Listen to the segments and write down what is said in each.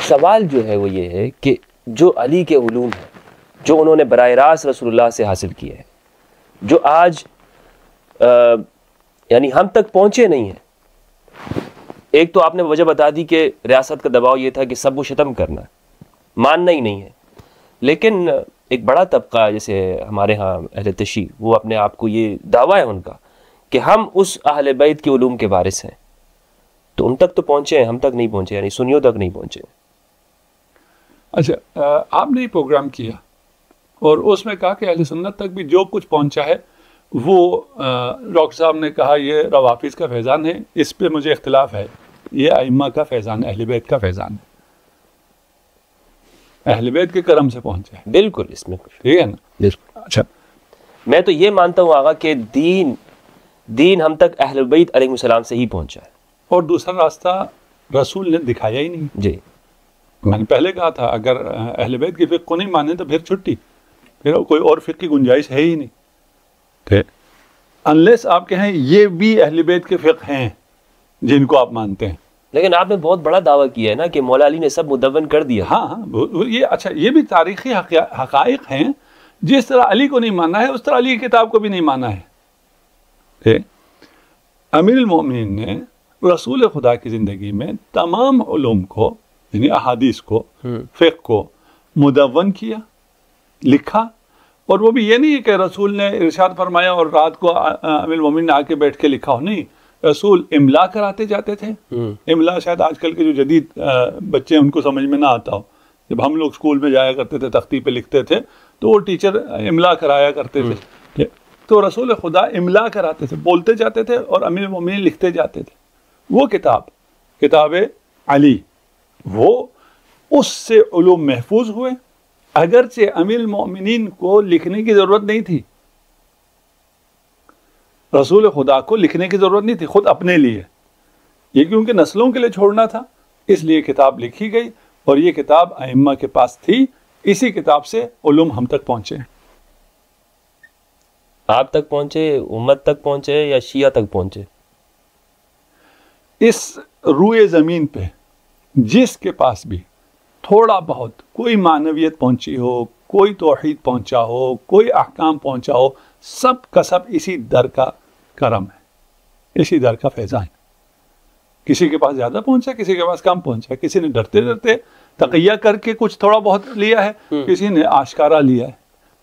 سوال جو ہے وہ یہ ہے کہ جو علی کے علوم ہیں جو انہوں نے براہ راست رسول اللہ سے حاصل کیے ہیں، جو آج یعنی ہم تک پہنچے نہیں ہیں. ایک تو آپ نے وجہ بتا دی کہ ریاست کا دباؤ یہ تھا کہ سب وہ شتم کرنا ماننا ہی نہیں ہے، لیکن ایک بڑا طبقہ جیسے ہمارے ہاں اہل تشیع وہ اپنے آپ کو یہ دعویٰ ہے ان کا کہ ہم اس اہل بیت کے علوم کے وارث ہیں، تو ان تک تو پہنچے ہیں، ہم تک نہیں پہنچے، یعنی سنیوں تک نہیں پہنچے. اچھا، آپ نے یہ پروگرام کیا اور اس میں کہا کہ اہل سنت تک بھی جو کچھ پہنچا ہے وہ ڈاکٹر صاحب نے کہا یہ روافظ کا فیضان ہے، اس پہ مجھے اختلاف ہے، یہ ائمہ کا فیضان ہے، اہل بیت کا فیضان ہے، اہل بیت کے کرم سے پہنچا ہے. بالکل، اس میں ٹھیک ہے نا؟ بالکل. اچھا، میں تو یہ مانتا ہوں آقا کہ دین ہم تک اہل بیت علیہ السلام سے ہی پہنچا ہے، اور دوسرا راستہ رسول نے دکھایا ہی نہیں. جی میں نے پہلے کہا تھا اگر اہل بیت کی فقہ کو نہیں مانے تو پھر چھٹی، پھر کوئی اور فقہ کی گنجائش ہے ہی نہیں. انلیس آپ کہیں یہ بھی اہل بیت کے فقہ ہیں جن کو آپ مانتے ہیں. لیکن آپ نے بہت بڑا دعویٰ کیا ہے نا کہ مولا علی نے سب مدون کر دیا. ہاں ہاں، یہ اچھا، یہ بھی تاریخی حقائق ہیں. جس طرح علی کو نہیں مانا ہے اس طرح علی کی کتاب کو بھی نہیں مانا ہے. امیر المومنین نے رسول خدا کی زندگی میں تمام علوم کو، یعنی احادیث کو، فقہ کو مدون کیا، لکھا. اور وہ بھی یہ نہیں ہے کہ رسول نے ارشاد فرمایا اور رات کو امیر المومنین نے آ کے بیٹھ کے لکھا ہو، نہیں، رسول املا کراتے جاتے تھے. املا شاید آج کل کے جو جدید بچے ہیں ان کو سمجھ میں نہ آتا ہو. جب ہم لوگ اسکول میں جایا کرتے تھے تختی پہ لکھتے تھے تو وہ ٹیچر املا کرایا کرتے تھے. تو رسول خدا املا کراتے تھے، بولتے جاتے تھے اور امیر المومنین لکھتے جاتے تھے. وہ کتاب علی، وہ اس سے علوم محفوظ ہوئے، اگرچہ امیر المومنین کو لکھنے کی ضرورت نہیں تھی، رسول خدا کو لکھنے کی ضرورت نہیں تھی خود اپنے لیے، یہ کیونکہ نسلوں کے لیے چھوڑنا تھا اس لیے کتاب لکھی گئی، اور یہ کتاب ائمہ کے پاس تھی. اسی کتاب سے علوم ہم تک پہنچے. آپ تک پہنچے، امت تک پہنچے، یا شیعہ تک پہنچے؟ اس روئے زمین پہ جس کے پاس بھی تھوڑا بہت کوئی معنویت پہنچی ہو، کوئی توحید پہنچا ہو، کوئی احکام پہنچا ہو، سب کا سب اسی در کا کرم ہے، اسی در کا فیضان ہے. کسی کے پاس زیادہ پہنچا، کسی کے پاس کم پہنچا، کسی نے ڈرتے ڈرتے تقیہ کر کے کچھ تھوڑا بہت لیا ہے، کسی نے آشکارا لیا ہے.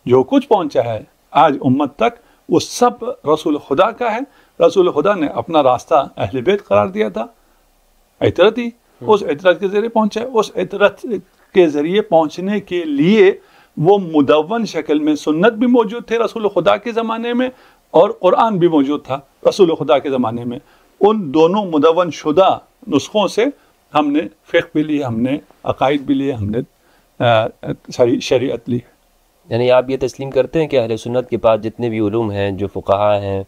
جو کچھ پہنچا ہے آج امت تک وہ سب رسول خدا کا ہے. رسول خدا نے اپنا راستہ اہل بیت قرار دیا تھا، عطرت ہی اس عطرت کے ذریعے پہنچا ہے. اس عطرت کے ذریعے پہنچنے کے لیے وہ مدون شکل میں سنت بھی موجود تھے رسول خدا کے زمانے میں، اور قرآن بھی موجود تھا رسول خدا کے زمانے میں. ان دونوں مدون شدہ نسخوں سے ہم نے فقہ بھی لی، ہم نے عقائد بھی لیے، ہم نے شریعت لی. یعنی آپ یہ تسلیم کرتے ہیں کہ اہل سنت کے پاس جتنے بھی علوم ہیں، جو فقہاء ہیں،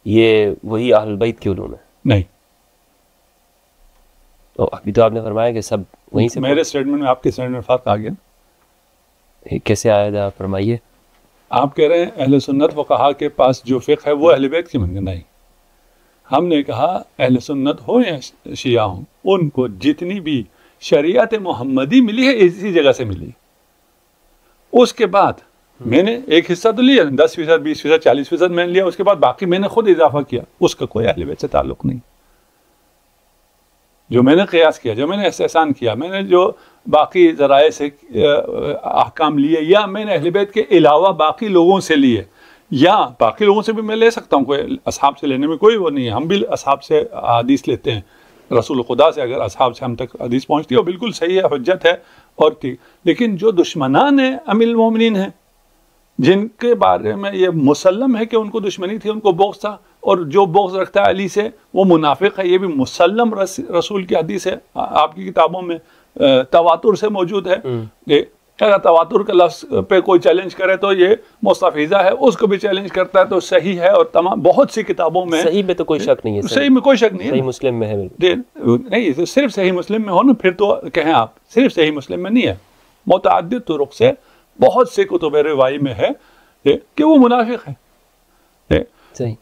یہ وہی اہل بیت کے علوم ہیں؟ نہیں، تو ابھی تو آپ نے فرمایا کہ سب وہیں سے. میرے اسٹیٹمنٹ میں آپ کے اسٹیٹمنٹ میں فرق آ گیا. کیسے آیا تھا؟ فرمائیے. آپ کہہ رہے ہیں اہل سنت فقہاء کے پاس جو فقہ ہے وہ اہل بیت کی منگا. نہیں، ہم نے کہا اہل سنت ہو یا شیعہ ہوں، ان کو جتنی بھی شریعت محمدی ملی ہے اسی جگہ سے ملی. اس کے بعد میں نے ایک حصہ تو لیا، 10%، 20%، 40% میں نے لیا، اس کے بعد باقی میں نے خود اضافہ کیا. اس کا کوئی اہل بیت سے تعلق نہیں. جو میں نے قیاس کیا، جو میں نے استحسان کیا، میں نے جو باقی ذرائع سے احکام لیے، یا میں نے اہل بیت کے علاوہ باقی لوگوں سے لیے، یا باقی لوگوں سے بھی میں لے سکتا ہوں، کوئی اصحاب سے لینے میں کوئی وہ نہیں ہے. ہم بھی اصحاب سے حدیث لیتے ہیں، رسول خدا سے اگر اصحاب سے ہم تک حدیث پہنچتی ہے وہ بالکل صحیح ہے، حجت ہے اور ٹھیک. لیکن جو دشمنان ہیں امیر المومنین ہیں، جن کے بارے میں یہ مسلم ہے کہ ان کو دشمنی تھی، ان کو بغض تھا، اور جو بغض رکھتا ہے علی سے وہ منافق ہے، یہ بھی مسلم رسول کی حدیث ہے. آپ کی کتابوں میں تواتر سے موجود ہے. اگر تواتر کا لفظ پہ کوئی چیلنج کرے تو یہ مستفیضہ ہے، اس کو بھی چیلنج کرتا ہے تو صحیح ہے. اور تمام بہت سی کتابوں میں صحیح میں تو کوئی شک نہیں ہے، صحیح میں کوئی شک نہیں ہے، صحیح مسلم میں ہے. نہیں، صرف صحیح مسلم میں ہو نا، پھر تو کہیں آپ صرف صحیح مسلم میں نہیں ہے، متعدد طرق سے بہت سے کتب روائی میں ہے کہ وہ منافق ہے.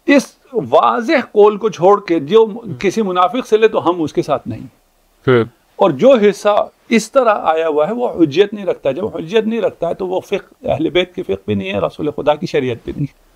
اس واضح قول کو چھوڑ کے جو کسی منافق سے لے تو ہم اس کے ساتھ نہیں. اور جو حصہ اس طرح آیا ہوا ہے وہ حجیت نہیں رکھتا. جب حجیت نہیں رکھتا ہے تو وہ فقہ اہل بیت کی فقہ بھی نہیں ہے, رسول خدا کی شریعت بھی نہیں ہے.